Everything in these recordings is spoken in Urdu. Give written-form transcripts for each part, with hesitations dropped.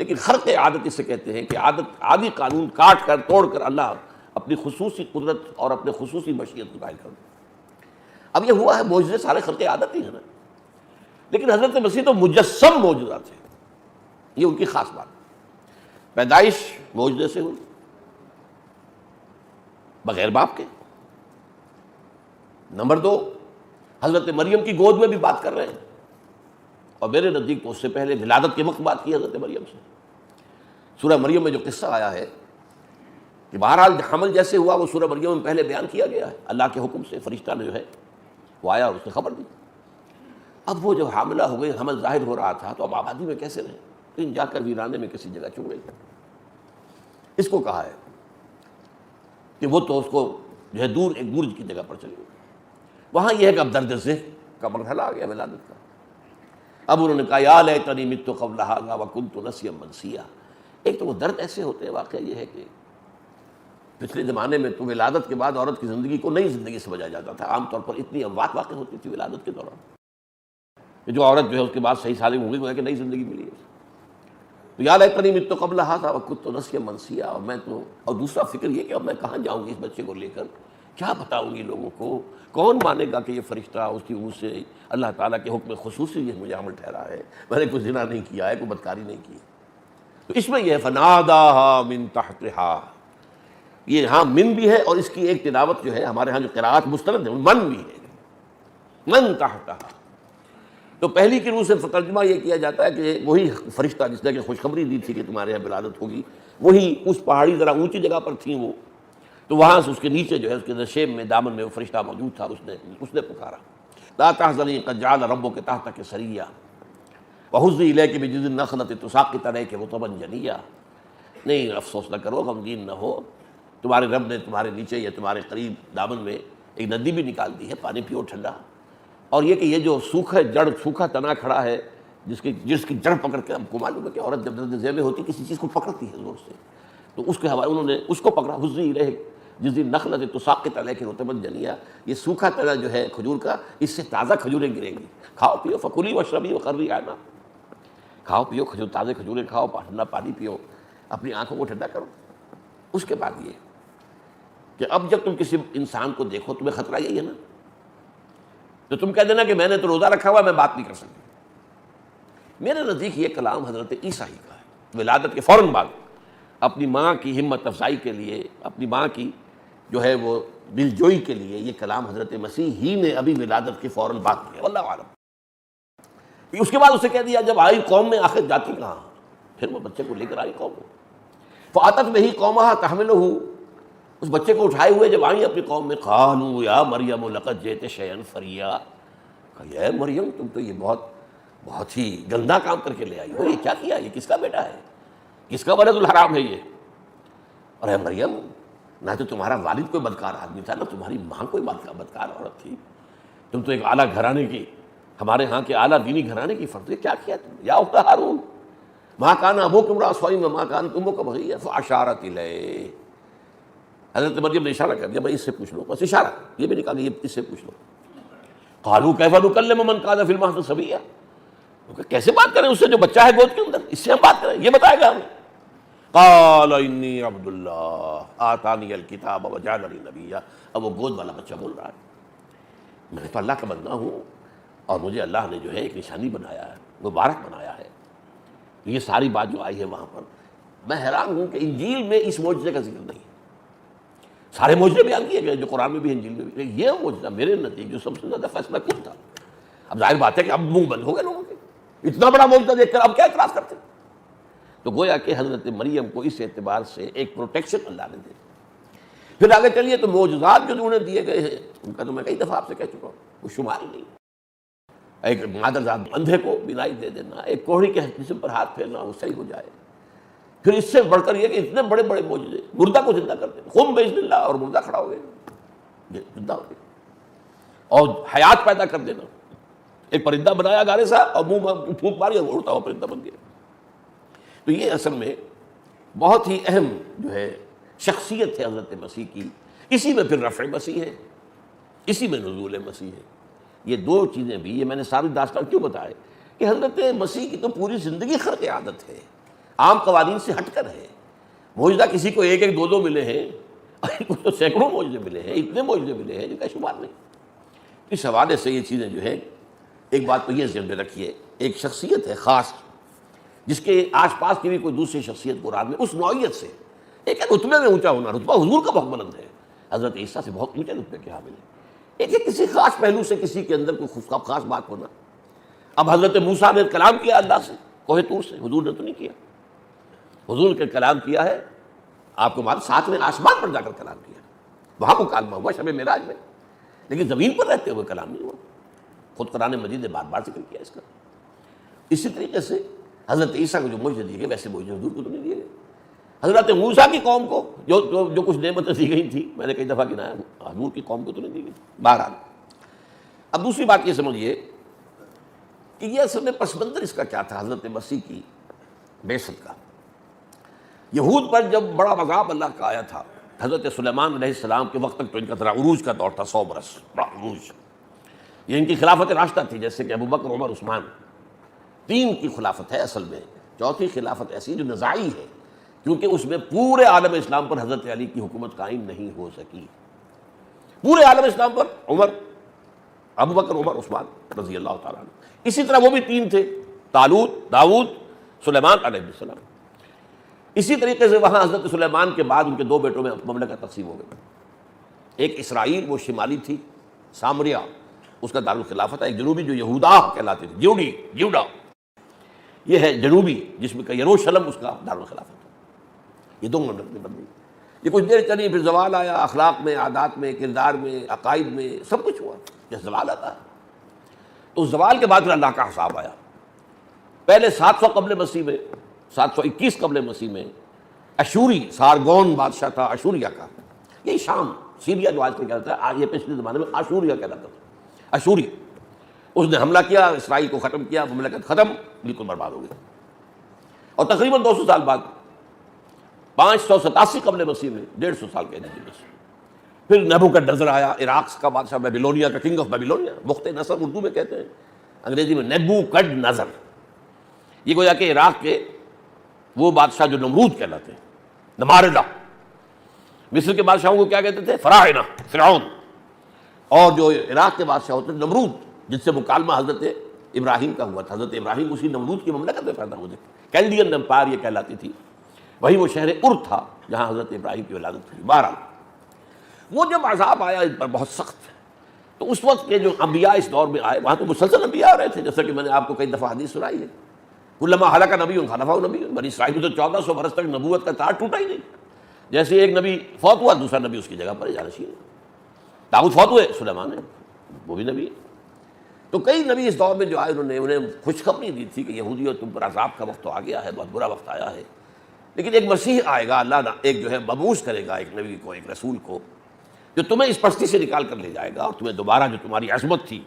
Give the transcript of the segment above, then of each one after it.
لیکن خرق عادت اسے کہتے ہیں کہ عادی قانون کاٹ کر توڑ کر اللہ اپنی خصوصی قدرت اور اپنے خصوصی مشیت کو ظاہر کر دے۔ اب یہ ہوا ہے، معجزے سارے خرق عادت ہی ہیں نا، لیکن حضرت مسیح تو مجسم معجزہ تھے، یہ ان کی خاص بات۔ پیدائش معجزے سے ہوئی، بغیر باپ کے۔ نمبر 2، حضرت مریم کی گود میں بھی بات کر رہے ہیں، اور میرے نزدیک تو اس سے پہلے ولادت کے وقت بات کی حضرت مریم سے۔ سورہ مریم میں جو قصہ آیا ہے کہ بہرحال حمل جیسے ہوا وہ سورہ مریم میں پہلے بیان کیا گیا ہے، اللہ کے حکم سے فرشتہ نے جو ہے وہ آیا اور اس نے خبر دی۔ اب وہ جب حاملہ ہو گئے، حمل ظاہر ہو رہا تھا، تو اب آبادی میں کیسے رہیں؟ کہیں جا کر ویرانے میں کسی جگہ چھپ گئی۔ اس کو کہا ہے کہ وہ تو اس کو جو ہے دور ایک برج کی جگہ پر چلی گئی۔ وہاں یہ ہے کہ اب درد ذہن کا مرحلہ آ گیا ولادت کا۔ اب انہوں نے کہا یا لیتنی مت قبل ھذا وکنت نسیا منسیا۔ ایک تو وہ درد ایسے ہوتے ہیں، واقعہ یہ ہے کہ پچھلے زمانے میں تو ولادت کے بعد عورت کی زندگی کو نئی زندگی سمجھا جاتا تھا، عام طور پر اتنی اموات واقع ہوتی تھی ولادت کے دوران کہ جو عورت جو ہے اس کے بعد صحیح سالم ہو گئی، وہ ہے کہ نئی زندگی ملی ہے۔ تو یا لیتنی مت قبل ھذا وکنت نسیا منسیا، اور میں تو، اور دوسرا فکر یہ کہ اب میں کہاں جاؤں گی اس بچے کو لے کر، کیا بتاؤں گی لوگوں کو، کون مانے گا کہ یہ فرشتہ اس کی منہ سے اللہ تعالیٰ کے حکم خصوصی یہ مجھے عمل ٹھہرا ہے، میں نے کوئی زنا نہیں کیا ہے، کوئی بدکاری نہیں کی۔ تو اس میں یہ ہے فناداہا من تحتہا، یہ ہاں من بھی ہے، اور اس کی ایک تلاوت جو ہے ہمارے ہاں جو قراءات مستند ہے من بھی ہے، من تحتہا۔ تو پہلی کی روح سے ترجمہ یہ کیا جاتا ہے کہ وہی فرشتہ جس نے کہ خوشخبری دی تھی کہ تمہارے یہاں ولادت ہوگی، وہی اس پہاڑی ذرا اونچی جگہ پر تھیں وہ، تو وہاں سے اس کے نیچے جو ہے اس کے نشیب میں دامن میں وہ فرشتہ موجود تھا، اس نے پکارا لا تحزنی قد جعل ربک تحتک سریا وہزی الیک بجذع النخلۃ تساقط علیک رطبا جنیا۔ نہیں، افسوس نہ کرو، غمگین نہ ہو، تمہارے رب نے تمہارے نیچے یا تمہارے قریب دامن میں ایک ندی بھی نکال دی ہے، پانی پیو ٹھنڈا۔ اور یہ کہ یہ جو سوکھا تنا کھڑا ہے، جس کی جڑ پکڑ کے، ہم کو معلوم ہے کہ عورت جب درد ذیل میں ہوتی کسی چیز کو پکڑتی ہے زور سے، تو اس کے حوالے انہوں نے اس کو پکڑا، حزی الیک جس دن نخلۃ تساقط علیک رطبا جنیا، یہ سوکھا تنا جو ہے کھجور کا، اس سے تازہ کھجوریں گریں گی، کھاؤ پیو فکلی واشربی وقرری عینا، کھاؤ پیو تازے کھجوریں کھاؤ، ٹھنڈا پانی پیو، اپنی آنکھوں کو ٹھنڈا کرو۔ اس کے بعد یہ کہ اب جب تم کسی انسان کو دیکھو تمہیں خطرہ یہی ہے نا، تو تم کہہ دینا کہ میں نے تو روزہ رکھا ہوا ہے، میں بات نہیں کر سکتی۔ میرے نزدیک یہ کلام حضرت عیسیٰ ہی کا ہے، ولادت کے فوراً بعد اپنی ماں کی ہمت افزائی کے لیے، اپنی ماں کی جو ہے وہ دلجوئی کے لیے یہ کلام حضرت مسیح ہی نے ابھی ولادت کے فوراً بعد کیا، واللہ اعلم۔ اس کے بعد اسے کہہ دیا جب آئی قوم میں، آخر جاتی کہاں، پھر وہ بچے کو لے کر آئی قوم میں، فاتت بہ قومہا تحملہ، اس بچے کو اٹھائے ہوئے جب آئیں اپنی قوم میں، قالوا یا مریم لقد جئت شیئا فریا، کہ اے مریم تم تو یہ بہت ہی گندا کام کر کے لے آئی ہو، یہ کیا کیا، یہ کس کا بیٹا ہے، کس کا ولد الحرام ہے یہ؟ اور اے مریم، نہ تو تمہارا والد کوئی بدکار آدمی تھا، نہ تمہاری ماں کوئی بدکار عورت تھی، تم تو ایک اعلیٰ گھرانے کی، ہمارے ہاں کے اعلیٰ دینی گھرانے کی فرد، کیا کیا تم یا اخت ہارون ما کان ابوک امرأ سوء وما کانت امک بغیہ فاشارت الیہ۔ حضرت مریم نے اشارہ کر دیا، بھائی اس سے پوچھ لو، بس اشارہ، یہ بھی نہیں کہا کہ اس سے پوچھ لو۔ قالوا کیف نکلم من کان فی المہد صبیا، کیسے بات کریں اس سے جو بچہ ہے گود کے اندر، اس سے ہم بات کریں، یہ بتائے گا ہمیں۔ قال انی عبد اللہ آتانی الکتاب وجعلنی نبیا، اب وہ گود والا بچہ بول رہا ہے میں تو اللہ کا بندہ ہوں، اور مجھے اللہ نے جو ہے ایک نشانی بنایا ہے، مبارک بنایا ہے۔ یہ ساری بات جو آئی ہے وہاں پر، میں حیران ہوں کہ انجیل میں اس معجزے کا ذکر نہیں ہے۔ سارے معجزے بیان کیے گئے جو قرآن میں بھی انجیل میں بھی، لیکن یہ معجزہ میرے نزدیک جو سب سے زیادہ فیصلہ کن تھا۔ اب ظاہر بات ہے کہ اب منہ بند ہو گئے لوگوں کے، اتنا بڑا معجزہ دیکھ کر اب کیا اعتراض کرتے ہیں؟ تو گویا کہ حضرت مریم کو اس اعتبار سے ایک پروٹیکشن اللہ نے دی۔ پھر آگے چلیے تو معجزات جو انہیں دیے گئے ہیں ان کا تو میں کئی دفعہ آپ سے کہہ چکا ہوں، وہ شمار ہی نہیں۔ ایک مادرزاد اندھے کو بینائی دے دینا، ایک کوہڑی کے جسم پر ہاتھ پھیرنا وہ صحیح ہو جائے، پھر اس سے بڑھ کر یہ کہ اتنے بڑے بڑے معجزے، مردہ کو زندہ کر دینا، قم باذن اللہ، اور مردہ کھڑا ہو گیا، زندہ ہو گیا، اور حیات پیدا کر دینا، ایک پرندہ بنایا گارے سا اور منہ میں پھونک ماری اور اڑتا ہوا پرندہ بن گیا۔ تو یہ اصل میں بہت ہی اہم جو ہے شخصیت ہے حضرت مسیح کی، اسی میں پھر رفع مسیح ہے، اسی میں نزول مسیح ہے۔ یہ دو چیزیں بھی، یہ میں نے ساری داستان کیوں بتائے کہ حضرت مسیح کی تو پوری زندگی خرق عادت ہے، عام قوانین سے ہٹ کر ہے۔ معجزہ کسی کو ایک ایک دو دو ملے ہیں، کچھ تو سینکڑوں معجزے ملے ہیں، اتنے معجزے ملے ہیں جن کا شمار نہیں۔ اس حوالے سے یہ چیزیں جو ہے، ایک بات تو یہ ذہن میں رکھیے، ایک شخصیت ہے خاص جس کے آس پاس کی بھی کوئی دوسری شخصیت قرآن میں اس نوعیت سے، ایک ہے رتبے میں اونچا ہونا، رتبہ حضور کا بہت بلند ہے، حضرت عیسیٰ سے بہت اونچے رتبے کے حامل ہے۔ ایک ہے کسی خاص پہلو سے کسی کے اندر کوئی خاص بات ہونا۔ اب حضرت موسیٰ نے کلام کیا اللہ سے کوہ طور سے، حضور نے تو نہیں کیا۔ حضور نے کلام کیا ہے، آپ کو معلوم، ساتویں آسمان پر جا کر کلام کیا، وہاں مکالمہ ہوا شب معراج میں، لیکن زمین پر رہتے ہوئے کلام نہیں ہوا۔ خود قرآن مجید نے بار بار ذکر کیا اس کا۔ اسی طریقے سے حضرت عیسیٰ کو جو معجزے دیے گئے ویسے معجزے حضور کو تو نہیں دیے گئے۔ حضرت موسیٰ کی قوم کو جو کچھ نعمتیں دی گئی تھی، میں نے کئی دفعہ گنایا، حضور کی قوم کو تو نہیں دی گئی۔ بہرحال اب دوسری بات یہ سمجھیے کہ یہ اصل میں پس منظر اس کا کیا تھا حضرت مسیح کی بعثت کا۔ یہود پر جب بڑا عذاب اللہ کا آیا تھا، حضرت سلیمان علیہ السلام کے وقت تک تو ان کا ذرا عروج کا دور تھا، 100 برس بڑا عروج، یہ ان کی خلافت راشدہ تھی، جیسے کہ ابوبکر، عمر، عثمان، 3 کی خلافت ہے اصل میں۔ چوتھی خلافت ایسی جو نزاعی ہے، کیونکہ اس میں پورے عالم اسلام پر حضرت علی کی حکومت قائم نہیں ہو سکی۔ پورے عالم اسلام پر عمر، ابوبکر، عمر، عثمان رضی اللہ تعالیٰ عنہ۔ اسی طرح وہ بھی 3 تھے، طالوت، داؤد، سلیمان علیہ السلام۔ اسی طریقے سے وہاں حضرت سلیمان کے بعد ان کے 2 بیٹوں میں مملکت تقسیم ہو گئی۔ ایک اسرائیل، وہ شمالی تھی، سامریا اس کا دارالخلافت ہے، ایک جنوبی جو یہودا کہلاتی تھی، جیوڈا، یہ ہے جنوبی، جس میں کہ یروشلم اس کا دارالخلافت ہے۔ یہ 2 مملکتیں بن گئی۔ یہ کچھ دیر چلی، پھر زوال آیا، اخلاق میں، عادات میں، کردار میں، عقائد میں، سب کچھ ہوا۔ جب زوال آتا ہے تو اس زوال کے بعد پھر اللہ کا حساب آیا۔ پہلے 700 قبل مسیح میں، 721 قبل مسیح میں اشوری، سارگون بادشاہ تھا اشوریا کا، یہی شام، سیریا جو آج کل کہتا ہے، آج یہ پچھلے زمانے میں اشوریا کہلاتا تھا، اشوری۔ اس نے حملہ کیا، اسرائیل کو ختم کیا، مملکت ختم، بالکل برباد ہو گئی۔ اور تقریباً 200 سال بعد 587 قبل مسیح میں، 150 سال کے نتیجے سے پھر نیبوکڈنیزر آیا، عراق کا بادشاہ، بیبیلونیا کا، کنگ آف بیبیلونیا، مخت نصر اردو میں کہتے ہیں، انگریزی میں نیبوکڈنیزر۔ یہ گویا کہ عراق کے وہ بادشاہ جو نمرود کہلاتے ہیں، نماردہ۔ مصر کے بادشاہوں کو کیا کہتے تھے؟ فراعنہ، فرعون۔ اور جو عراق کے بادشاہ ہوتے ہیں نمرود، جس سے مکالمہ حضرت ابراہیم کا ہوا تھا۔ حضرت ابراہیم اسی نمرود کی مملکت میں پیدا ہوئے تھے، کیلڈین امپائر یہ کہلاتی تھی، وہی وہ شہر ار تھا جہاں حضرت ابراہیم کی ولادت ہوئی۔ بہرحال وہ جب عذاب آیا ان پر بہت سخت، تو اس وقت کے جو انبیاء اس دور میں آئے، وہاں تو مسلسل انبیاء آ رہے تھے، جیسا کہ میں نے آپ کو کئی دفعہ حدیث سنائی ہے، کلما ہلاک نبی خلفہ نبی۔ بنی اسرائیل میں تو 1400 برس تک نبوت کا تار ٹوٹا ہی نہیں، جیسے ایک نبی فوت ہوا دوسرا نبی اس کی جگہ پر جانشین ہے۔ داؤد فوت ہوئے، سلیمان ہے، وہ بھی نبی ہے۔ تو کئی نبی اس دور میں جو آئے، انہیں خوشخبری دی تھی کہ یہودیوں تم پر عذاب کا وقت تو آ گیا ہے، بہت برا وقت آیا ہے، لیکن ایک مسیح آئے گا، اللہ ایک جو ہے مبعوث کرے گا ایک نبی کو، ایک رسول کو، جو تمہیں اس پستی سے نکال کر لے جائے گا، اور تمہیں دوبارہ جو تمہاری عظمت تھی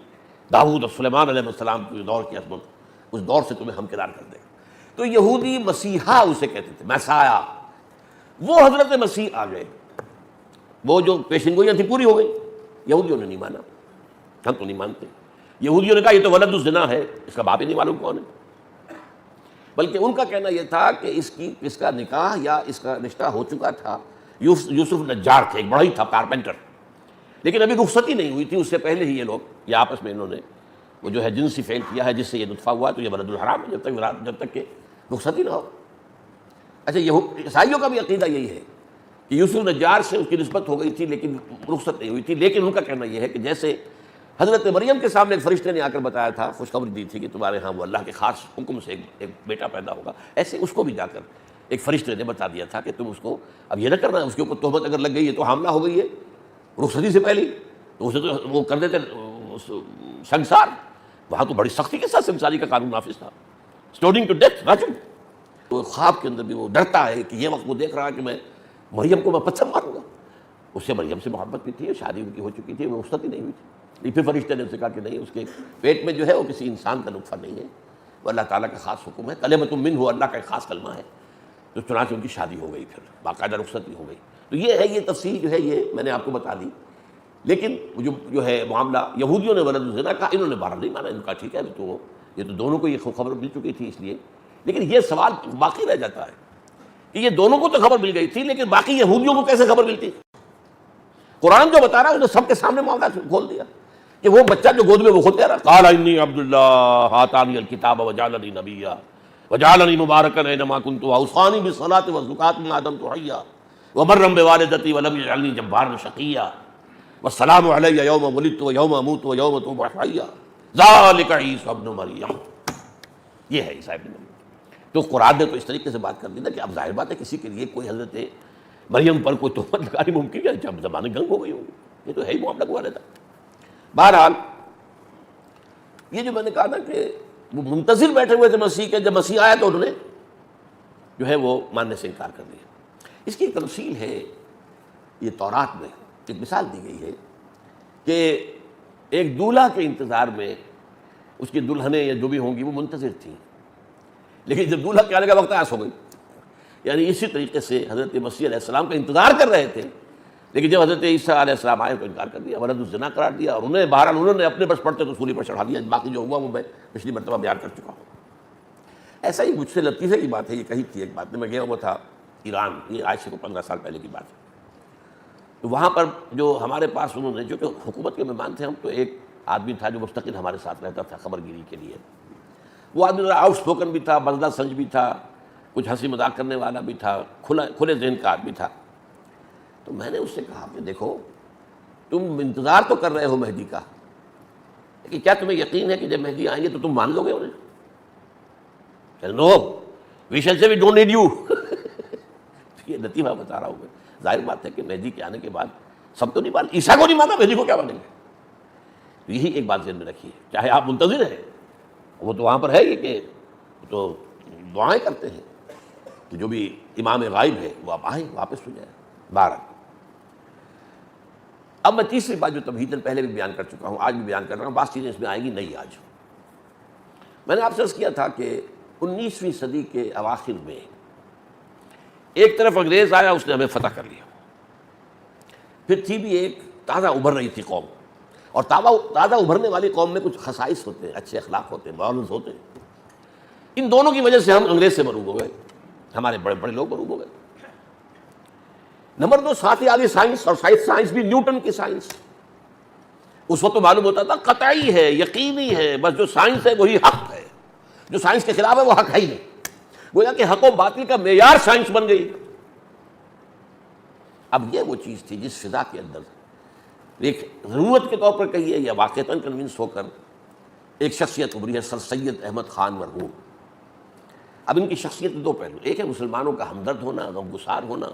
داؤد اور سلیمان علیہ السلام کے دور کی عظمت، اس دور سے تمہیں ہمکنار کر دے گا۔ تو یہودی مسیحا اسے کہتے تھے، مسایا۔ وہ حضرت مسیح آ گئے، وہ جو پیشن گوئیاں تھیں پوری ہو گئی۔ یہودیوں نے نہیں مانا، ہم تو نہیں مانتے۔ یہودیوں نے کہا یہ تو ولد الزنا ہے، اس کا باپ ہی نہیں معلوم کون ہے۔ بلکہ ان کا کہنا یہ تھا کہ اس کا نکاح یا اس کا رشتہ ہو چکا تھا، یوسف نجار تھے، ایک بڑا ہی تھا کارپینٹر، لیکن ابھی رخصتی نہیں ہوئی تھی، اس سے پہلے ہی یہ آپس میں انہوں نے وہ جو ہے جنسی فعل کیا ہے، جس سے یہ نطفہ ہوا، تو یہ ولد الحرام ہے جب تک کہ رخصتی نہ ہو۔ اچھا، عیسائیوں کا بھی عقیدہ یہی ہے کہ یوسف نجار سے اس کی نسبت ہو گئی تھی لیکن رخصت نہیں ہوئی تھی، لیکن ان کا کہنا یہ ہے کہ جیسے حضرت مریم کے سامنے ایک فرشتے نے آ کر بتایا تھا، خوشخبری دی تھی کہ تمہارے ہاں وہ اللہ کے خاص حکم سے ایک بیٹا پیدا ہوگا، ایسے اس کو بھی جا کر ایک فرشتے نے بتا دیا تھا کہ تم اس کو اب یہ نہ کرنا، اس کے اوپر تہمت اگر لگ گئی ہے تو حاملہ ہو گئی ہے رخصتی سے پہلے، تو اسے تو وہ کر دیتے سنسار۔ وہاں تو بڑی سختی کے ساتھ سنساری کا قانون نافذ تھا، اسٹوننگ ٹو ڈیتھ، راجم۔ تو خواب کے اندر بھی وہ ڈرتا ہے کہ یہ وقت وہ دیکھ رہا ہے کہ میں مریم کو میں پتھر ماروں گا۔ اس سے مریم سے محبت بھی تھی، شادی ان کی ہو چکی تھی، وہ رخصتی نہیں ہوئی تھی۔ پھر فرشتے نے اسے کہا کہ نہیں، اس کے پیٹ میں جو ہے وہ کسی انسان کا نطفہ نہیں ہے، وہ اللہ تعالیٰ کا خاص حکم ہے، کلمۃ منہ، اللہ کا ایک خاص کلمہ ہے۔ تو چنانچہ ان کی شادی ہو گئی، پھر باقاعدہ رخصتی ہو گئی۔ تو یہ ہے، یہ تفصیل جو ہے یہ میں نے آپ کو بتا دی۔ لیکن جو ہے معاملہ، یہودیوں نے ولد الزنا کہا، انہوں نے بہرحال نہیں مانا، ان کا ٹھیک ہے، تو یہ تو دونوں کو یہ خبر مل چکی تھی، اس لیے لیکن یہ سوال باقی رہ جاتا ہے کہ یہ دونوں کو تو خبر مل گئی تھی، لیکن باقی یہودیوں کو کیسے خبر ملتی؟ قرآن جو بتا رہا ہے اس نے سب کے سامنے معاملہ کھول دیا کہ وہ بچہ جو گود میں وہ خود کہہ رہا قال انی عبداللہ آتانی الکتاب وجعلنی نبیا وجعلنی مبارکا اینما کنت واوصانی بالصلاۃ والزکاۃ ما دمت حیا وبرا بوالدتی ولم یجعلنی جبارا شقیا والسلام علی یوم ولدت ویوم اموت ویوم ابعث حیا ذلک عیسی ابن مریم. یہ ہے عیسی ابن مریم. تو قرآن نے تو اس طریقے سے بات کر دی نا کہ اب ظاہر بات ہے کسی کے لیے کوئی حضرت مریم پر کوئی تہمت لگانی ممکن ہے جب زبانیں گنگ ہو گئی ہوگی. یہ تو ہے ہی معاملہ ہوا رہتا. بہرحال یہ جو میں نے کہا نا کہ وہ منتظر بیٹھے ہوئے تھے مسیح کے، جب مسیح آیا تو انہوں نے جو ہے وہ ماننے سے انکار کر دیا. اس کی ایک تفصیل ہے، یہ تورات میں ایک مثال دی گئی ہے کہ ایک دولہا کے انتظار میں اس کی دلہنیں یا جو بھی ہوں گی وہ منتظر تھیں، لیکن جب دولہا کے آنے کا وقت آیا سو گئی. یعنی اسی طریقے سے حضرت مسیح علیہ السلام کا انتظار کر رہے تھے، لیکن جب حضرت عیسیٰ علیہ السلام آئے تو انکار کر دیا، ولد الزنا قرار دیا. اور بہرحال انہوں نے اپنے بس پڑھتے تو سولی پر چڑھا دیا. باقی جو ہوا وہ میں پچھلی مرتبہ بیان کر چکا ہوں. ایسا ہی مجھ سے لطیفے کی بات ہے، یہ کہی تھی ایک بات میں گیا ہوا تھا ایران، یہ آج سے 15 سال پہلے کی بات ہے. تو وہاں پر جو ہمارے پاس انہوں نے، جو کہ حکومت کے مہمان تھے ہم، تو ایک آدمی تھا جو مستقل ہمارے ساتھ رہتا تھا خبر گیری کے لیے. وہ آدمی ذرا آؤٹ اسپوکن بھی تھا، بزدہ سنج بھی تھا، کچھ ہنسی مذاق کرنے والا بھی تھا، کھلے ذہن کا آدمی تھا. تو میں نے اس سے کہا کہ دیکھو تم انتظار تو کر رہے ہو مہدی کا، لیکن کیا تمہیں یقین ہے کہ جب مہدی آئیں گے تو تم مان لو گے انہیں؟ نو وی شیل سے وی ڈونٹ نیڈ یو. یہ لطیفہ بتا رہا ہوں میں. ظاہر بات ہے کہ مہدی کے آنے کے بعد سب تو نہیں مان، عیسیٰ کو نہیں مانا، مہدی کو کیا مانیں گے؟ تو یہی ایک بات ذہن میں رکھیے، چاہے آپ منتظر ہیں، وہ تو وہاں پر ہے ہی کہ تو دعائیں کرتے ہیں کہ جو بھی امام غائب ہے وہ اب آئیں، واپس ہو جائے. 12 اب میں تیسری بات جو تمہیداً پہلے بھی بیان کر چکا ہوں، آج بھی بیان کر رہا ہوں، بعض چیزیں اس میں آئیں گی نئی. آج میں نے آپ سے عرض کیا تھا کہ 19ویں صدی کے اواخر میں ایک طرف انگریز آیا، اس نے ہمیں فتح کر لیا. پھر تھی بھی ایک تازہ ابھر رہی تھی قوم، اور تازہ ابھرنے والی قوم میں کچھ خصائص ہوتے ہیں، اچھے اخلاق ہوتے ہیں، مورلز ہوتے ہیں. ان دونوں کی وجہ سے ہم انگریز سے مروب ہو گئے، ہمارے بڑے بڑے لوگ مروب ہو گئے. نمبر 2، ساتھ ہی آگے سائنس، اور سائنس بھی نیوٹن کی سائنس. اس وقت تو معلوم ہوتا تھا قطعی ہے، یقینی ہے، بس جو سائنس ہے وہی حق ہے، جو سائنس کے خلاف ہے وہ حق ہے ہی نہیں. گویا کہ حق و باطل کا معیار سائنس بن گئی. اب یہ وہ چیز تھی جس فضا کے اندر ایک ضرورت کے طور پر کہیے یا واقعتاً کنونس ہو کر ایک شخصیت ابھری ہے، سر سید احمد خان مرحوم. اب ان کی شخصیت دو پہلو، ایک ہے مسلمانوں کا ہمدرد ہونا، غمگسار ہونا،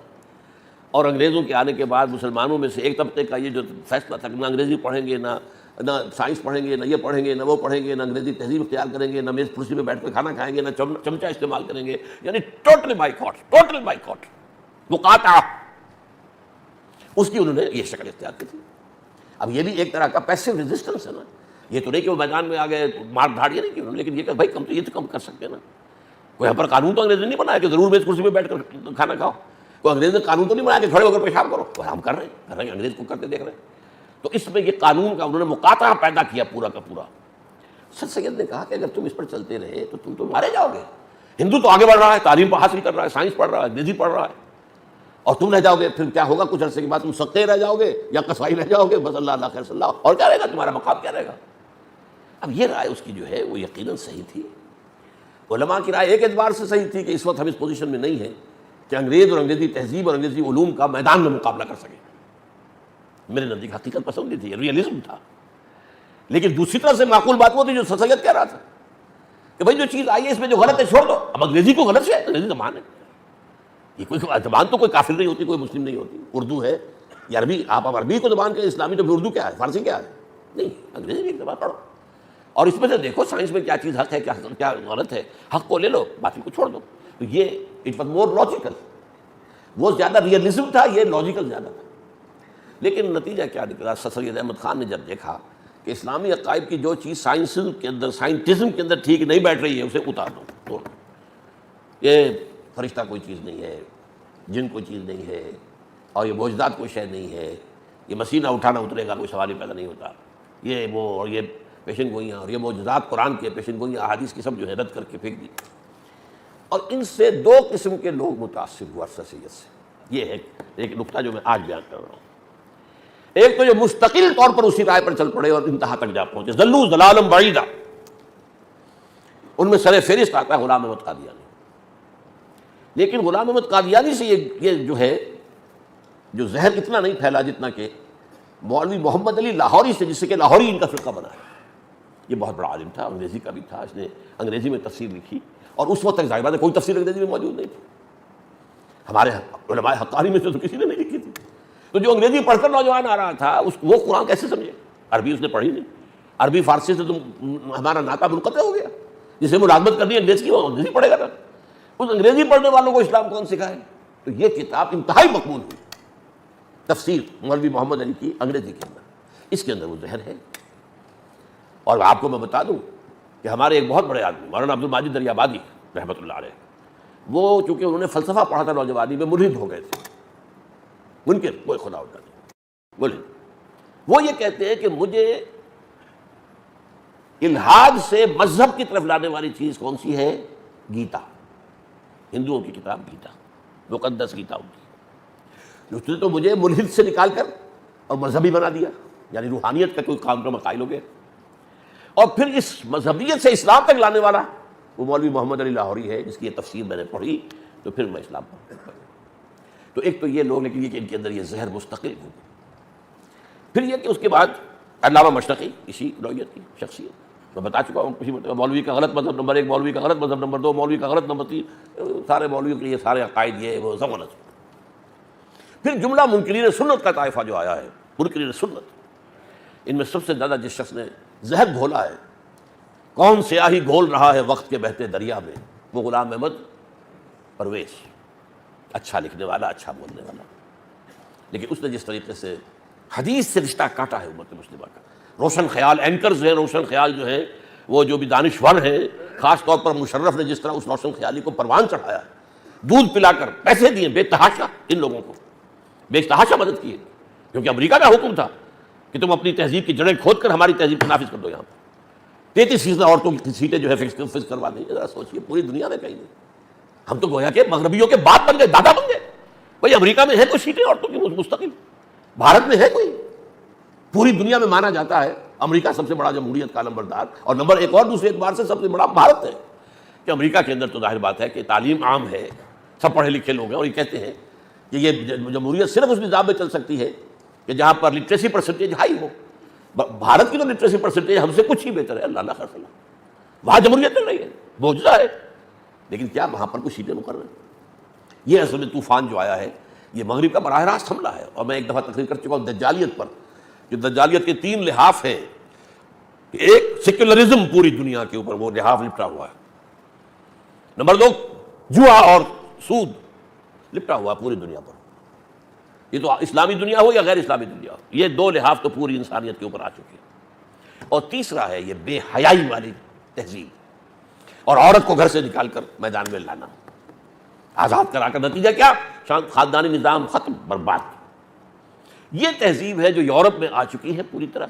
اور انگریزوں کے آنے کے بعد مسلمانوں میں سے ایک طبقے کا یہ جو فیصلہ تھا کہ نہ انگریزی پڑھیں گے، نہ سائنس پڑھیں گے، نہ یہ پڑھیں گے، نہ وہ پڑھیں گے، نہ انگریزی تہذیب اختیار کریں گے، نہ میز کرسی میں بیٹھ کر کھانا کھائیں گے، نہ چمچہ استعمال کریں گے. یعنی ٹوٹل بائیکاٹ، مقاطعہ. اس کی انہوں نے یہ شکل اختیار کی تھی. اب یہ بھی ایک طرح کا پیسو ریزسٹنس ہے نا. یہ تو نہیں کہ وہ میدان میں آ گئے مار دھاڑ، یہ نہیں کی انہوں نے، لیکن یہ کہ بھائی کم تو یہ تو کم کر سکتے ہیں نا. کوئی یہاں پر قانون تو انگریز نے نہیں بنایا کہ ضرور میز کرسی میں بیٹھ کر کھانا کھاؤ. کوئی انگریز نے قانون تو نہیں بنایا کہ کھڑے ہو کر پیشاب کرو. ہم کر رہے ہیں، انگریز کو کرتے دیکھ رہے ہیں. تو اس میں یہ قانون کا انہوں نے مقاطعہ پیدا کیا پورا کا پورا. سر سید نے کہا کہ اگر تم اس پر چلتے رہے تو تم تو مارے جاؤ گے. ہندو تو آگے بڑھ رہا ہے، تعلیم حاصل کر رہا ہے، سائنس پڑھ رہا ہے، انگریزی پڑھ رہا ہے، اور تم رہ جاؤ گے. پھر کیا ہوگا؟ کچھ عرصے کے بعد تم سقے رہ جاؤ گے یا قصائی رہ جاؤ گے. بس اللہ اللہ خیر صلی اللہ. اور کیا رہے گا تمہارا مقام؟ کیا رہے گا؟ اب یہ رائے اس کی جو ہے وہ یقیناً صحیح تھی. علماء کی رائے ایک اعتبار سے صحیح تھی کہ اس وقت ہم اس پوزیشن میں نہیں ہیں کہ انگریز اور انگریزی تہذیب اور انگریزی علوم کا میدان میں مقابلہ کر سکیں. میرے نزدیک حقیقت پسندی تھی، ریئلزم تھا. لیکن دوسری طرف سے معقول بات وہ تھی جو سید کہہ رہا تھا کہ بھائی جو چیز آئی ہے اس میں جو غلط ہے چھوڑ دو. اب انگریزی کو غلط ہے، انگریزی زبان ہے، یہ کوئی زبان تو کوئی کافر نہیں ہوتی، کوئی مسلم نہیں ہوتی. اردو ہے یا عربی، آپ عربی کو زبان کہیں، اسلامی تو پھر اردو کیا ہے، فارسی کیا ہے؟ نہیں، انگریزی بھی ایک زبان پڑھو، اور اس میں سے دیکھو سائنس میں کیا چیز حق ہے، کیا غلط ہے. حق کو لے لو، باقی کو چھوڑ دو. تو یہ اٹ واز مور لاجیکل. وہ زیادہ ریئلزم تھا، یہ لاجیکل زیادہ تھا. لیکن نتیجہ کیا نکلا؟ سر سید احمد خان نے جب دیکھا کہ اسلامی عقائد کی جو چیز سائنسزم کے اندر، سائنٹزم کے اندر ٹھیک نہیں بیٹھ رہی ہے، اسے اتار دو، توڑ دو. یہ فرشتہ کوئی چیز نہیں ہے، جن کوئی چیز نہیں ہے، اور یہ معجزات کوئی شے نہیں ہے، یہ مسیح نہ اٹھانا اترے گا، کوئی سوال ہی پیدا نہیں ہوتا. یہ وہ اور یہ پیشن گوئیاں اور یہ معجزات قرآن کے پیشن گوئیاں احادیث کی سب جو ہے رد کر کے پھینک دی. اور ان سے دو قسم کے لوگ متاثر ہوئے عرصہ سید سے. یہ ہے ایک نقطہ جو میں آج بیان کر رہا ہوں. ایک تو جو مستقل طور پر اسی رائے پر چل پڑے اور انتہا تک جا پہنچے، ضلوا ضلالا بعیدا. ان میں سر فہرست آتا ہے غلام احمد قادیانی. لیکن غلام احمد قادیانی سے یہ جو ہے جو زہر اتنا نہیں پھیلا جتنا کہ مولوی محمد علی لاہوری سے، جس سے کہ لاہوری ان کا فرقہ بنا ہے. یہ بہت بڑا عالم تھا، انگریزی کا بھی تھا، اس نے انگریزی میں تفسیر لکھی اور اس وقت تک ظاہر بات ہے کوئی تفسیر انگریزی میں موجود نہیں تھی. ہمارے علماء حقانی میں سے تو کسی نے نہیں لکھی تھی. تو جو انگریزی پڑھ کر نوجوان آ رہا تھا وہ قرآن کیسے سمجھے؟ عربی اس نے پڑھی نہیں. عربی فارسی سے تو ہمارا ناطہ منقطع ہو گیا. جسے ملازمت کرنی ہے انگریز کی، وہ انگریزی پڑھے گا نا. اس انگریزی پڑھنے والوں کو اسلام کون سکھائے؟ تو یہ کتاب انتہائی مقبول ہوئی، تفسیر مولوی محمد علی کی انگریزی کے اندر. اس کے اندر وہ زہر ہے. اور آپ کو میں بتا دوں کہ ہمارے ایک بہت بڑے آدمی مولانا عبد الماجد دریابادی رحمۃ اللہ علیہ، وہ چونکہ انہوں نے فلسفہ پڑھا تھا نوجوانی میں، ملحد ہو گئے تھے. منکر، کوئی خدا ہوتا نہیں، ملحد. وہ یہ کہتے ہیں کہ مجھے الحاد سے مذہب کی طرف لانے والی چیز کون سی ہے؟ گیتا، ہندوؤں کی کتاب گیتا، مقدس گیتا ہوتی ہے. اس نے تو مجھے ملحد سے نکال کر اور مذہبی بنا دیا، یعنی روحانیت کا کوئی کام کا قائل ہو گیا. اور پھر اس مذہبیت سے اسلام تک لانے والا وہ مولوی محمد علی لاہوری ہے، جس کی یہ تفسیر میں نے پڑھی تو پھر میں اسلام پر. تو ایک تو یہ لوگ، لیکن یہ کہ ان کے اندر یہ زہر مستقل ہو. پھر یہ کہ اس کے بعد علامہ مشرقی، اسی نوعیت کی شخصیت، میں بتا چکا ہوں کسی مولوی کا غلط مذہب نمبر 1، مولوی کا غلط مذہب نمبر 2، مولوی کا غلط نمبر 3، سارے مولویوں کے یہ سارے عقائد یہ وہ سب غلط. پھر جملہ منکرین سنت کا طائفہ جو آیا ہے، منکرین سنت، ان میں سب سے زیادہ جس شخص نے زہر گھولا ہے، کون سیاہی گھول رہا ہے وقت کے بہتے دریا میں، وہ غلام احمد پرویز. اچھا لکھنے والا، اچھا بولنے والا، لیکن اس نے جس طریقے سے حدیث سے رشتہ کاٹا ہے امت مسلمہ کا. روشن خیال اینکرز ہیں، روشن خیال جو ہیں وہ جو بھی دانشور ہیں، خاص طور پر مشرف نے جس طرح اس روشن خیالی کو پروان چڑھایا، دودھ پلا کر پیسے دیے بے تحاشا، ان لوگوں کو بے تحاشا مدد کی ہے. کیونکہ امریکہ کا حکم تھا کہ تم اپنی تہذیب کی جڑیں کھود کر ہماری تہذیب کو نافذ کر دو. یہاں پر 33% عورتوں کی سیٹیں جو ہے فکس کروا دیں. ذرا سوچیے، پوری دنیا میں کہیں نہیں. ہم تو گویا کہ مغربیوں کے باپ بن گئے، دادا بن گئے. بھائی امریکہ میں ہے کوئی سیٹیں عورتوں کی مستقل؟ بھارت میں ہے کوئی؟ پوری دنیا میں مانا جاتا ہے امریکہ سب سے بڑا جمہوریت کا نمبردار، اور نمبر ایک اور دوسرے اعتبار سے سب سے بڑا بھارت ہے. کہ امریکہ کے اندر تو ظاہر بات ہے کہ تعلیم عام ہے، سب پڑھے لکھے لوگ ہیں، اور یہ کہتے ہیں کہ یہ جمہوریت صرف اس نظام میں چل سکتی ہے کہ جہاں پر لٹریسی پرسنٹیج ہائی ہو. بھارت کی تو لٹریسی پرسنٹیج ہم سے کچھ ہی بہتر ہے، اللہ اللہ خیر اللہ. وہاں جمہوریت چل رہی ہے، معجزہ ہے، لیکن کیا وہاں پر کچھ سیٹیں مقرر ہیں؟ یہ اصل میں طوفان جو آیا ہے یہ مغرب کا براہ راست حملہ ہے. اور میں ایک دفعہ تقریر کر چکا ہوں دجالیت پر، جو دجالیت کے 3 لحاف ہیں. ایک سیکولرزم، پوری دنیا کے اوپر وہ لحاف لپٹا ہوا ہے. نمبر 2 جوا اور سود لپٹا ہوا ہے پوری دنیا پر. یہ تو اسلامی دنیا ہو یا غیر اسلامی دنیا ہو، یہ 2 لحاف تو پوری انسانیت کے اوپر آ چکے ہیں. اور تیسرا ہے یہ بے حیائی والی تہذیب، اور عورت کو گھر سے نکال کر میدان میں لانا، آزاد کرا کر. نتیجہ کیا؟ خاندانی نظام ختم، برباد. یہ تہذیب ہے جو یورپ میں آ چکی ہے پوری طرح،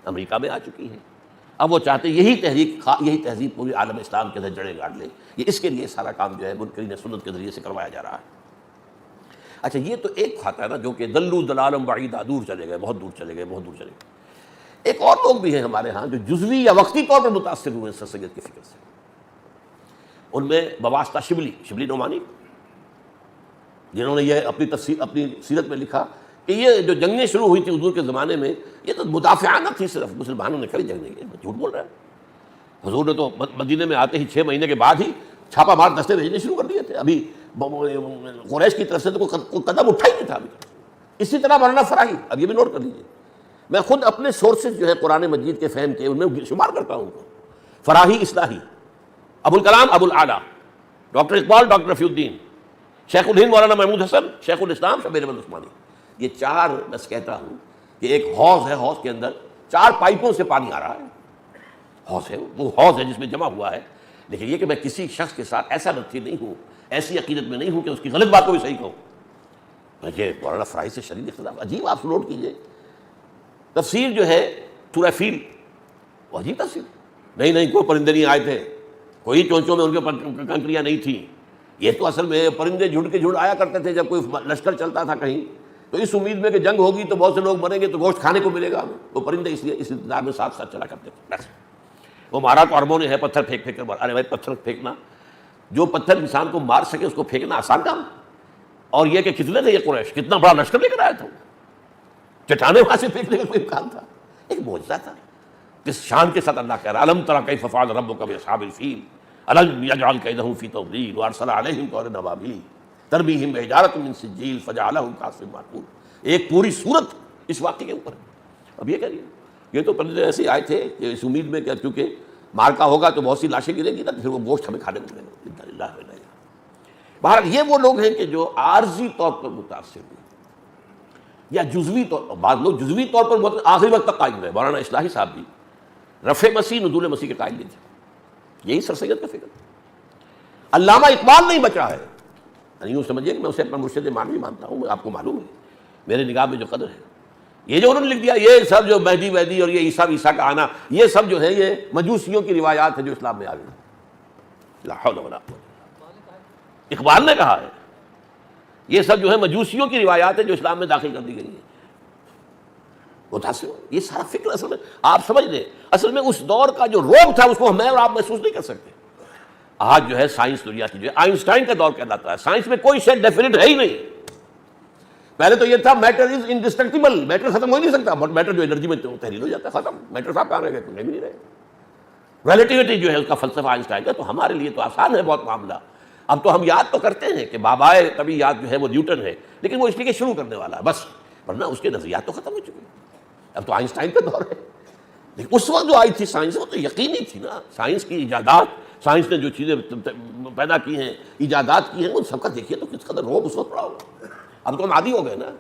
امریکہ میں آ چکی ہے. اب وہ چاہتے یہی تہذیب پوری عالم اسلام کے اندر جڑیں گاڑ لے. یہ اس کے لیے سارا کام جو ہے منکرین سنت کے ذریعے سے کروایا جا رہا ہے. اچھا، یہ تو ایک کھاتا ہے نا جو کہ ضلوا ضلالا بعیدا، دور چلے گئے، بہت دور چلے گئے، بہت دور چلے گئے. ایک اور لوگ بھی ہیں ہمارے ہاں جو جزوی یا وقتی طور پر متاثر ہوئے سر سید کی فکر سے. ان میں بواسطہ شبلی نعمانی، جنہوں نے یہ اپنی تفسیر اپنی سیرت میں لکھا کہ یہ جو جنگیں شروع ہوئی تھی حضور کے زمانے میں، یہ تو مدافعانہ تھی، صرف مسلمانوں نے کھڑی جنگ نہیں کی. جھوٹ بول رہے ہیں. حضور نے تو مدینے میں آتے ہی 6 مہینے کے بعد ہی چھاپا مار دستے بھیجنے شروع کر دیے تھے. ابھی قریش کی طرف سے تو کوئی قدم اٹھا ہی نہیں تھا ابھی. اسی طرح مولانا فراہی، اب یہ بھی نوٹ کر لیجیے، میں خود اپنے سورسز جو ہے قرآن مجید کے فہم کے ان میں شمار کرتا ہوں. فراہی اصلاحی، ابوالکلام ابوالعلا، ڈاکٹر اقبال ڈاکٹر رفیع الدین، شیخ الہند مولانا محمود حسن، شیخ الاسلام شبیر احمد عثمانی. یہ 4 بس کہتا ہوں کہ ایک حوض ہے، حوض کے اندر 4 پائپوں سے پانی آ رہا ہے. حوض ہے، وہ حوض ہے جس میں جمع ہوا ہے. لیکن یہ کہ میں کسی شخص کے ساتھ ایسا نتھی نہیں ہوں، ایسی عقیدت میں نہیں ہوں کہ اس کی غلط بات کو بھی صحیح کہوں. یہ مولانا فراہی سے شدید اختلاف. عجیب، آپ نوٹ کیجئے تفسیر جو ہے سورہ فیل، وہ عجیب تفسیر. نہیں کوئی پرندے نہیں آئے تھے، کوئی چونچوں میں ان کے کنکریاں نہیں تھیں. یہ تو اصل میں پرندے جھڑ کے جھڑ آیا کرتے تھے جب کوئی لشکر چلتا تھا کہیں, تو اس امید میں کہ جنگ ہوگی تو بہت سے لوگ مریں گے تو گوشت کھانے کو ملے گا. وہ پرندے اس لیے اس انتظار میں ساتھ ساتھ چلا کرتے تھے. بس وہ مارا تو عربوں نے ہے, پتھر پھینک پھینک کر مارا. ارے بھائی پتھر پھینکنا, جو پتھر انسان کو مار سکے اس کو پھینکنا آسان کام. اور یہ کہ کتنے تھے یہ قریش, کتنا بڑا لشکر لے کر آیا تھا, چٹانیں وہاں سے پھینکنے کا کوئی امکان تھا؟ ایک معجزہ تھا. کس شان کے ساتھ اللہ کہہ رہا الم تری کیف فعل ربک باصحاب الفیل الم یجعل کیدہم فی تضلیل وارسل علیہم طیرا ابابیل ترمیہم بحجارۃ من سجیل فجعلہم کعصف مأکول. ایک پوری صورت اس واقعے کے اوپر. اب یہ کہہ رہی ہے یہ تو پرندے ایسے آئے تھے کہ اس امید میں کہ چونکہ مارکا ہوگا تو بہت سی لاشیں گریں گی نا, پھر وہ گوشت ہمیں کھانے کو ملے گا. بہرحال یہ وہ لوگ ہیں کہ جو عارضی طور پر متاثر ہوئے یا جزوی طور پر, بعض لوگ جزوی طور پر آخری وقت تک قائم رہے. مولانا اصلاحی صاحب بھی رفع مسیح نزول مسیح کے قائل نہیں تھے. یہی سر سید کا فکر. علامہ اقبال نہیں بچا ہے, یعنی یوں سمجھیے کہ میں اسے اپنا مرشد معنوی مانتا ہوں, آپ کو معلوم ہے میرے نگاہ میں جو قدر ہے. یہ جو انہوں نے لکھ دیا یہ سب جو مہدی ویدی اور یہ عیسیٰ کا آنا, یہ سب جو ہے یہ مجوسیوں کی روایات ہے جو اسلام میں آ گئی. لا حول ولا قوت. اقبال نے کہا ہے یہ سب جو ہے مجوسیوں کی روایات ہے جو اسلام میں داخل کر دی گئی ہیں. متاثر یہ سارا فکر اصل میں آپ سمجھ لیں, اصل میں اس دور کا جو روگ تھا اس کو میں اور آپ محسوس نہیں کر سکتے. آج جو ہے سائنس دنیا کی جو ہے آئنسٹائن کا دور کہلاتا ہے. سائنس میں کوئی شے ڈیفینٹ ہے ہی نہیں. پہلے تو یہ تھا میٹر از انڈسٹرکٹیبل, میٹر ختم ہو ہی نہیں سکتا. بٹ میٹر جو انرجی میں تحلیل ہو جاتا ہے ختم. میٹر صاحب کہاں رہ گئے, کچھ بھی نہیں رہے. ریلیٹیوٹی جو ہے اس کا فلسفہ آئنسٹائن کا, تو ہمارے لیے تو آسان ہے بہت معاملہ. اب تو ہم یاد تو کرتے ہیں کہ بابائے کبھی یاد جو ہے وہ نیوٹن ہے, لیکن وہ اس لیے کہ شروع کرنے والا ہے بس, ورنہ اس کے نظریات تو ختم ہو چکے ہیں. اب تو آئنسٹائن کا دور ہے. لیکن اس وقت جو آئی تھی سائنس وہ تو یقینی تھی نا. سائنس کی ایجادات, سائنس نے جو چیزیں پیدا کی ہیں, ایجادات کی ہیں, ان سب کا دیکھیے تو کس قدر روب اس وقت پڑا ہوگا. اب تو ہم عادی ہو گئے نا.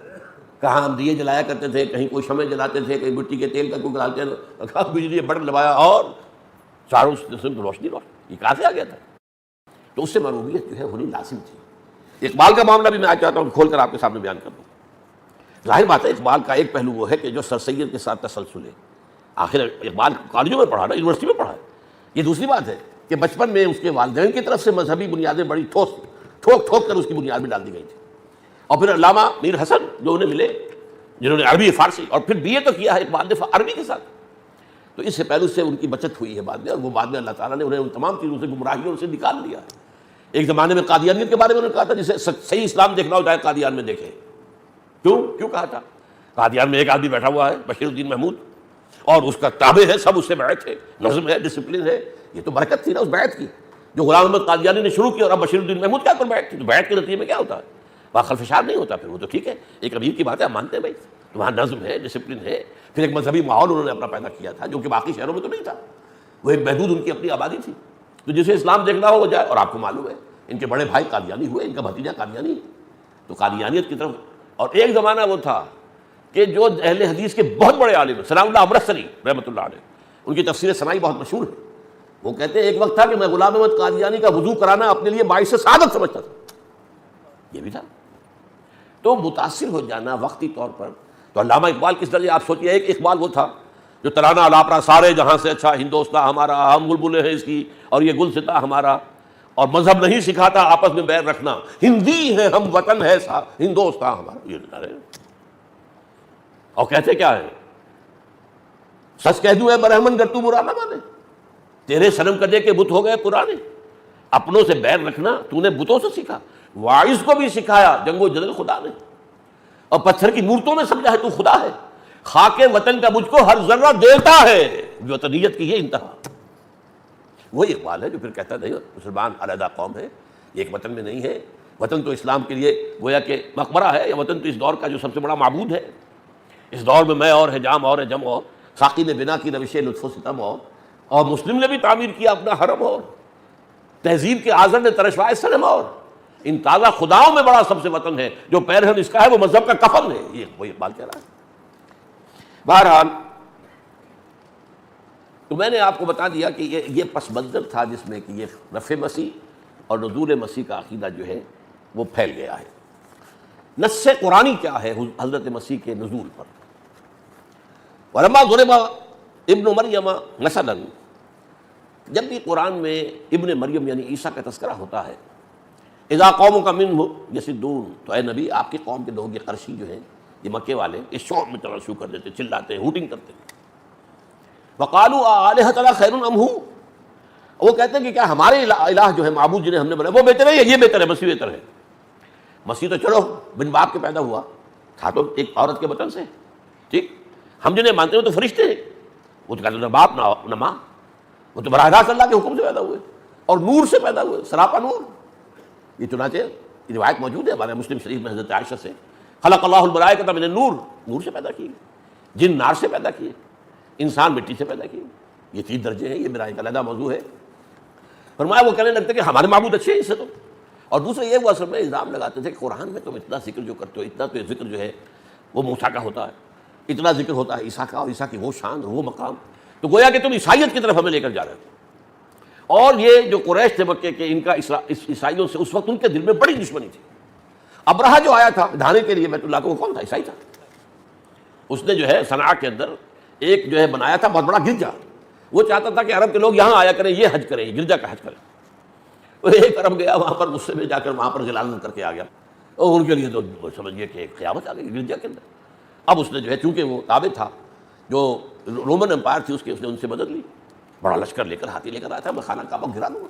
کہاں ہم دیے جلایا کرتے تھے, کہیں کوئی شمع جلاتے تھے, کہیں مٹی کے تیل کا کوئی ڈالتے ہیں, کہاں بجلی بٹن دبایا اور چاروں روشنی. یہ کہاں سے آ گیا تھا؟ تو اس سے معروفیت جو ہے ہونی لازم تھی. اقبال کا معاملہ بھی میں آج چاہتا ہوں کھول کر آپ کے سامنے بیان کر دوں. ظاہر بات ہے اقبال کا ایک پہلو وہ ہے کہ جو سر سید کے ساتھ تسلسل ہے. آخر اقبال کالجوں میں پڑھا نا, یونیورسٹی میں پڑھا ہے. یہ دوسری بات ہے کہ بچپن میں اس کے والدین کی طرف سے مذہبی بنیادیں بڑی ٹھوک کر اس کی بنیاد میں ڈال دی گئی تھی. اور پھر علامہ میر حسن جو انہیں ملے, جنہوں نے عربی فارسی اور پھر بی اے تو کیا ہے اقبال نے عربی کے ساتھ, تو اس سے پہلو سے ان کی بچت ہوئی ہے بعد میں. اور وہ بعد میں اللہ تعالیٰ نے انہیں ان تمام چیزوں سے گمراہیوں سے نکال لیا ہے. ایک زمانے میں قادیانیت کے بارے میں انہوں نے کہا تھا جسے صحیح اسلام دیکھنا ہو جائے قادیان میں دیکھیں. کیوں کہا تھا؟ قادیان میں ایک آدمی بیٹھا ہوا ہے بشیر الدین محمود, اور اس کا تابع ہے, سب اس سے بیعت ہے, نظم ہے, ڈسپلن ہے. یہ تو برکت تھی نا اس بیعت کی جو غلام احمد قادیانی نے شروع کی, اور اب بشیر الدین محمود کیا کر بیعت تھی. تو بیعت کے نتیجے میں کیا ہوتا ہے, وہاں خلفشار نہیں ہوتا. پھر وہ تو ٹھیک ہے, ایک امیر کی بات ہے, ہم مانتے ہیں بھائی تو وہاں نظم ہے, ڈسپلن ہے. پھر ایک مذہبی ماحول انہوں نے اپنا پیدا کیا تھا جو کہ باقی شہروں میں تو نہیں تھا. وہ ایک محدود ان کی اپنی آبادی تھی. تو جسے اسلام دیکھنا ہو وہ جائے. اور آپ کو معلوم ہے ان کے بڑے بھائی قادیانی ہوئے, ان کا بھتیجا قادیانی. تو قادیانیت کی طرف. اور ایک زمانہ وہ تھا کہ جو اہل حدیث کے بہت بڑے عالم ثناء اللہ امرتسری رحمۃ اللہ علیہ, ان کی تفسیر ثنائی بہت مشہور ہے. وہ کہتے ہیں ایک وقت تھا کہ میں غلام احمد قادیانی کا وضو کرانا اپنے لیے باعث سعادت سمجھتا تھا. یہ بھی تھا. تو متاثر ہو جانا وقتی طور پر. تو علامہ اقبال کس درجے, آپ سوچیے ایک اقبال وہ تھا جو ترانہ الاپرا سارے جہاں سے اچھا ہندوستان ہمارا, ہم بلبلیں ہیں اس کی اور یہ گلستاں ہمارا, اور مذہب نہیں سکھاتا آپس میں بیر رکھنا, ہندی ہے ہم وطن ہے ہندوستان ہمارا. یہ نعرے. اور کہتے کیا ہے, سچ کہہ دوں اے برہمن گر تو برا نہ مانے, تیرے صنم کدے کے بت ہو گئے پرانے, اپنوں سے بیر رکھنا تو نے بتوں سے سیکھا, واعظ کو بھی سکھایا جنگ و جدل خدا نے, اور پتھر کی مورتوں میں سمجھا ہے تو خدا ہے, خاک وطن کا مجھ کو ہر ذرہ دیتا ہے, وطنیت کی یہ انتہا. وہی اقبال ہے جو پھر کہتا نہیں مسلمان علیحدہ قوم ہے, یہ ایک وطن میں نہیں ہے. وطن تو اسلام کے لیے گویا کہ مقبرہ ہے, یا وطن تو اس دور کا جو سب سے بڑا معبود ہے. اس دور میں میں اور ہے جام اور ہے جم اور, ساقی نے بنا کی روش لطف و ستم اور مسلم نے بھی تعمیر کیا اپنا حرم, اور تہذیب کے آزر نے ترشوائے صنم, اور ان تازہ خداؤں میں بڑا سب سے وطن ہے جو پیرہن اس کا ہے وہ مذہب کا کفن ہے. یہ وہی اقبال کہہ رہا ہے. بہرحال تو میں نے آپ کو بتا دیا کہ یہ پس منظر تھا جس میں کہ یہ رفع مسیح اور نزول مسیح کا عقیدہ جو ہے وہ پھیل گیا ہے. نص قرآنی کیا ہے حضرت مسیح کے نزول پر؟ وَلَمَّا ضُرِبَ ابن مریم مثلا, جب بھی قرآن میں ابن مریم یعنی عیسیٰ کا تذکرہ ہوتا ہے، اذا قومک منہ یصدون، تو اے نبی آپ کی قوم کے لوگ یہ قرشی جو ہیں، یہ مکے والے، اس شور میں چلنا شروع کر دیتے، چلاتے ہیں، ہوٹنگ کرتے ہیں. وقالوا آلہتنا خیر ام ہو، وہ کہتے ہیں کہ کیا ہمارے الہ جو ہے معبود جنہیں ہم نے بنایا وہ بہتر ہے یا یہ بہتر ہے، مسیح بہتر ہے. مسیح تو چلو بن باپ کے پیدا ہوا تھا تو ایک عورت کے بطن سے، ٹھیک، ہم جنہیں مانتے ہیں تو فرشتے ہیں، وہ تو کہتے ہیں نہ باپ نہ ماں، وہ تو براہ راست اللہ کے حکم سے پیدا ہوئے اور نور سے پیدا ہوئے، سراپا نور. یہ چنانچہ یہ روایت موجود ہے ہمارے مسلم شریف میں حضرت عائشہ سے، خلق اللہ الملائکۃ من النور، نور سے پیدا کیے، جن نار سے پیدا کیے، انسان مٹی سے پیدا کیے. یہ 3 درجے ہیں، یہ میرا ایک علیحدہ موضوع ہے. فرمایا وہ کہنے لگتے کہ ہمارے معبود اچھے ہیں اس سے تو. اور دوسرا یہ وہ اصل میں الزام لگاتے تھے کہ قرآن میں تم اتنا ذکر جو کرتے ہو، اتنا تو ذکر جو ہے وہ موسیٰ کا ہوتا ہے، اتنا ذکر ہوتا ہے عیسیٰ کا، اور عیسیٰ کی وہ شان اور وہ مقام، تو گویا کہ تم عیسائیت کی طرف ہمیں لے کر جا رہے ہو. اور یہ جو قریش تھے مکے کے، ان کا عیسائیوں سے اس وقت ان کے دل میں بڑی دشمنی تھی. ابرہہ جو آیا تھا ڈھانے کے لیے بیت اللہ کو، وہ کون تھا؟ عیسائی تھا. اس نے جو ہے صنعاء کے اندر ایک جو ہے بنایا تھا بہت بڑا گرجا. وہ چاہتا تھا کہ عرب کے لوگ یہاں آیا کریں، یہ حج کریں، گرجا کا حج کریں. وہ ایک عرب گیا وہاں پر، غصے میں جا کر وہاں پر غلاظت کر کے آ گیا، اور ان کے لیے تو سمجھیے کہ قیامت آ گئی گرجا کے اندر. اب اس نے جو ہے چونکہ وہ تابع تھا جو رومن امپائر تھی اس نے ان سے مدد لی، بڑا لشکر لے کر، ہاتھی لے کر آیا تھا، میں خانہ کعبہ گرا دوں گا.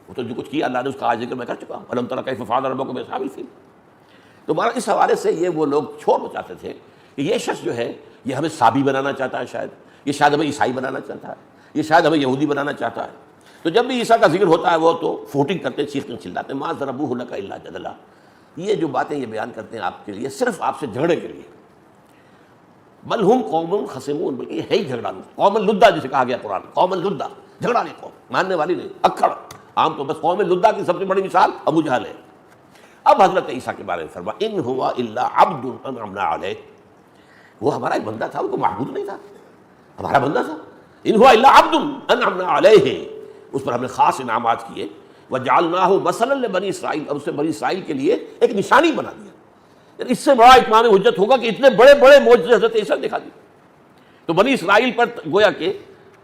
وہ تو جو کچھ کیا اللہ نے اس کا آج ذکر میں کر چکا ہوں، الم تر کیف فعل ربک باصحاب الفیل. تو بہرحال اس حوالے سے یہ وہ لوگ چھوڑ مچاتے تھے کہ یہ شخص جو ہے یہ ہمیں صابی بنانا چاہتا ہے، شاید یہ شاید ہمیں عیسائی بنانا چاہتا ہے، یہ شاید ہمیں یہودی بنانا چاہتا ہے. تو جب بھی عیسیٰ کا ذکر ہوتا ہے وہ تو فوٹنگ کرتے، چیختے چلاتے، ما ضربوہ لک الا جدلا. یہ جو باتیں یہ بیان کرتے ہیں آپ کے لیے صرف آپ سے جھگڑے کے لیے. بل ہم قوم خصمون، بلکہ یہ ہے ہی جھگڑا، قوم لدہ جسے کہا گیا قرآن، قوم لدہ، جھگڑا نہیں، قوم ماننے والی نہیں، اکڑ. عام تو بس قوم لدہ کی سب سے بڑی مثال ابو جہل ہے. اب حضرت عیسیٰ کے بارے میں فرمایا ان ہوا الا عبد انعمنا علیہ، وہ ہمارا ایک بندہ تھا، وہ کوئی معبود نہیں تھا، ہمارا بندہ تھا. ان ہوا الا عبد انعمنا علیہ، اس پر ہم نے خاص انعامات کیے. وجعلناہ مثلا لبنی اسرائیل، اور اسے بنی اسرائیل کے لیے ایک نشانی بنا دیا. یعنی اس سے بڑا اتمام حجت ہوگا کہ اتنے بڑے بڑے معجزے حضرت عیسیٰ نے دکھا دیے. تو بنی اسرائیل پر گویا کہ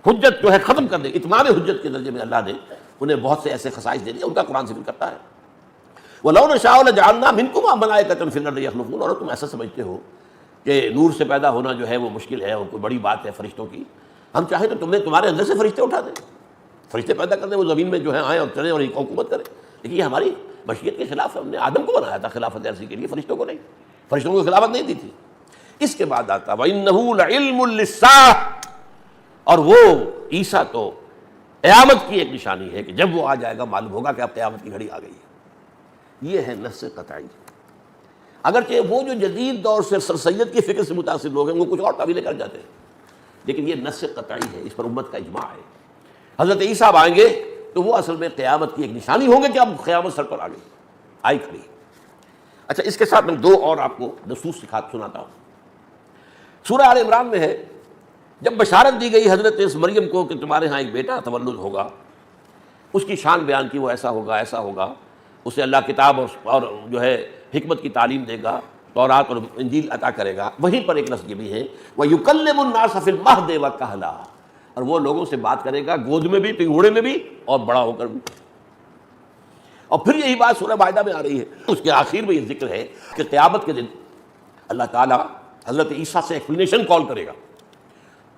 حجت جو ہے ختم کر دے، اتمام حجت کے درجے میں اللہ نے انہیں بہت سے ایسے خصائص دے دیے. ان کا قرآن ذکر کرتا ہے وَلَوْ نَشَاءُ لَجَعَلْنَا مِنْكُمْ مَلَائِكَةً فِي الْأَرْضِ يَخْلُفُونَ. اور تم ایسا سمجھتے ہو کہ نور سے پیدا ہونا جو ہے وہ مشکل ہے اور کوئی بڑی بات ہے فرشتوں کی. ہم چاہیں تو تمہارے اندر سے فرشتے اٹھا دیں، فرشتے پیدا کر دیں، وہ زمین میں جو ہے آئیں اور چلیں اور ایک حکومت کریں. لیکن یہ ہماری مشیت کے خلاف ہے. ہم نے آدم کو بنایا تھا خلافت عرضی کے لیے، فرشتوں کو نہیں، فرشتوں کو خلافت نہیں دی تھی. اس کے بعد آتا وَإِنَّهُ لَعِلْمٌ لِلسَّاعَةِ، اور وہ عیسیٰ تو قیامت کی ایک نشانی ہے کہ جب وہ آ جائے گا معلوم ہوگا کہ اب قیامت کی گھڑی آ گئی ہے. یہ ہے نص قطعی. اگرچہ وہ جو جدید دور سے سر سید کی فکر سے متاثر لوگ ہیں وہ کچھ اور تعویلیں کر جاتے ہیں، لیکن یہ نص قطعی ہے، اس پر امت کا اجماع ہے. حضرت عیسیٰ اب آئیں گے تو وہ اصل میں قیامت کی ایک نشانی ہوں گے کہ اب قیامت سر پر آ گئی، آئی کھڑی. اچھا اس کے ساتھ میں 2 اور آپ کو نصوص سناتا ہوں. سورہ آل عمران میں ہے جب بشارت دی گئی حضرت اس مریم کو کہ تمہارے ہاں ایک بیٹا تولد ہوگا، اس کی شان بیان کی، وہ ایسا ہوگا ایسا ہوگا، اسے اللہ کتاب اور جو ہے حکمت کی تعلیم دے گا، تورات اور انجیل عطا کرے گا. وہیں پر ایک لفظ یہ بھی ہے وَيُكَلِّمُ النَّاسَ فِي الْمَهْدِ وَكَهْلًا، اور وہ لوگوں سے بات کرے گا گود میں بھی، پنگھوڑے میں بھی، اور بڑا ہو کر بھی. اور پھر یہی بات سورہ مائدہ میں آ رہی ہے، اس کے آخر میں یہ ذکر ہے کہ قیامت کے دن اللہ تعالیٰ حضرت عیسیٰ سے ایکسپلینیشن کال کرے گا.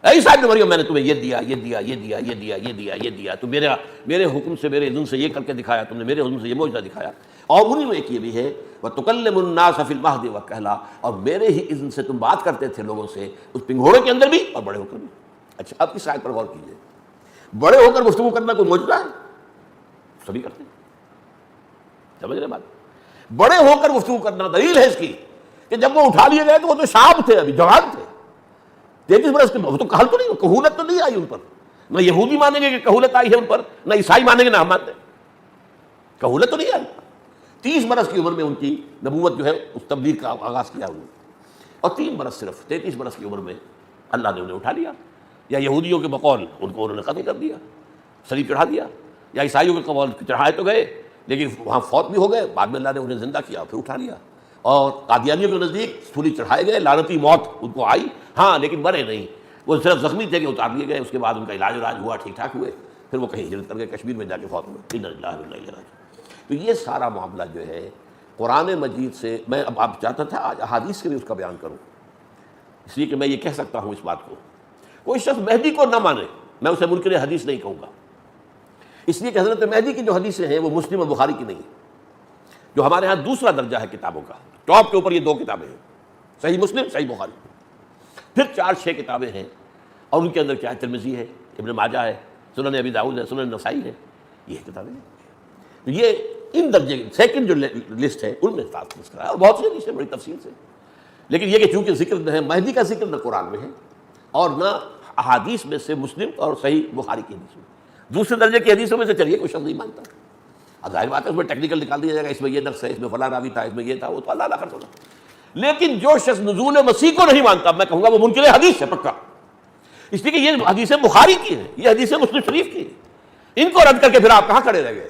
اے عیسیٰ ابن مریم میں نے تمہیں یہ دیا، یہ دیا، یہ دیا، یہ دیا، یہ دیا، یہ دیا، تو میرے حکم سے، میرے اذن سے یہ کر کے دکھایا، تم نے میرے حکم سے یہ معجزہ دکھایا. اور انہیں میں ایک یہ بھی ہے وَتُكَلِّمُ النَّاسَ فِي الْمَهْدِ وَكَهْلًا، اور میرے ہی اذن سے تم بات کرتے تھے لوگوں سے اس پنگھوڑے کے اندر بھی اور بڑے ہو کر بھی. اچھا اب اس آیت پر غور کیجیے. بڑے ہو کر گفتگو کرنا کوئی معجزہ ہے؟ سبھی کرتے ہیں، سمجھ رہے بات؟ بڑے ہو کر گفتگو کرنا دلیل ہے اس کی کہ جب وہ اٹھا لیے گئے تو وہ تو شاب تھے، ابھی جوان تھے، 33 برس کے. وہ تو کہل تو نہیں، کہولت تو نہیں آئی ان پر. نہ یہودی مانیں گے کہ کہولت آئی ہے ان پر، نہ عیسائی مانیں گے نہ ہم مانتے ہیں. کہولت تو نہیں آئی. 30 برس کی عمر میں ان کی نبوت جو ہے اس تبلیغ کا آغاز کیا ہوا، اور 3 برس صرف 33 برس کی عمر میں اللہ نے انہیں اٹھا لیا. یا یہودیوں کے بقول ان کو انہوں نے قتل کر دیا، صلیب چڑھا دیا، یا عیسائیوں کے قول چڑھائے تو گئے لیکن وہاں فوت بھی ہو گئے، بعد میں اللہ نے انہیں زندہ کیا پھر اٹھا لیا. اور قادیانیوں کے نزدیک سولی چڑھائے گئے، لعنتی موت ان کو آئی، ہاں لیکن مرے نہیں، وہ صرف زخمی تھے کہ اتار لیے گئے. اس کے بعد ان کا علاج ہوا، ٹھیک ٹھاک ہوئے، پھر وہ کہیں ہجرت کر کے کشمیر میں جا کے فوت ہوئے. انا للہ و انا الیہ راجعون. تو یہ سارا معاملہ جو ہے قرآن مجید سے، میں اب آپ چاہتا تھا آج احادیث کے بھی اس کا بیان کروں، اس لیے کہ میں یہ کہہ سکتا ہوں اس بات کو. کوئی شخص مہدی کو نہ مانے، میں اسے منکر حدیث نہیں کہوں گا، اس لیے کہ حضرت مہدی کی جو حدیثیں ہیں وہ مسلم اور بخاری کی نہیں ہیں، جو ہمارے ہاں دوسرا درجہ ہے کتابوں کا. ٹاپ کے اوپر یہ 2 کتابیں ہیں، صحیح مسلم، صحیح بخاری. پھر 4-6 کتابیں ہیں، اور ان کے اندر کیا ہے، ترمذی ہے، ابن ماجہ ہے، سنن ابی داؤد ہے، سنن نسائی ہے، یہ کتابیں ہیں. تو یہ ان درجے سیکنڈ جو لسٹ ہے ان میں تذکرہ ہے، اور بہت سی حدیثیں بڑی تفصیل سے. لیکن یہ کہ چونکہ ذکر نہ ہے مہدی کا، ذکر نہ قرآن میں ہے اور نہ احادیث میں سے مسلم اور صحیح بخاری کی حدیث میں. دوسرے درجے کی حدیثوں میں سے چلیے کوئی شخص نہیں مانتا، اب ظاہر بات ہے اس میں ٹیکنیکل نکال دیا جائے گا، اس میں یہ نقص ہے، اس میں فلاں راوی تھا، اس میں یہ تھا، وہ تو اللہ اللہ کرتا. لیکن جو شخص نزول مسیح کو نہیں مانتا، میں کہوں گا وہ منکر حدیث ہے پکا، اس لیے کہ یہ حدیثیں بخاری کی ہیں، یہ حدیثیں مسلم شریف کی ہیں. ان کو رد کر کے پھر آپ کہاں کھڑے رہ گئے؟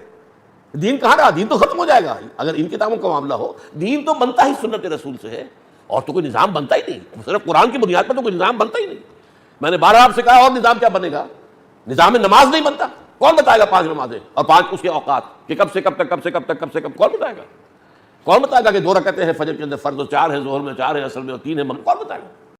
دین کہاں رہا؟ دین تو ختم ہو جائے گا اگر ان کتابوں کا معاملہ ہو. دین تو بنتا ہی سنت رسول سے ہے، اور تو کوئی نظام بنتا ہی نہیں، صرف قرآن کی بنیاد پر تو کوئی نظام بنتا ہی نہیں. میں نے 12 آپ سے کہا، اور نظام کیا بنے گا؟ نظام نماز نہیں بنتا. کون بتائے گا 5 نمازیں اور 5 اس کے اوقات کہ کب سے کب تک، کب سے کب تک، کب سے کب؟ کون بتائے گا؟ کون بتائے گا کہ 2 رکعتیں ہیں فجر کے اندر فرض، اور 4 ہیں ظہر میں، 4 ہیں عصر میں، اور 3 ہیں مغرب؟ کون بتائے گا؟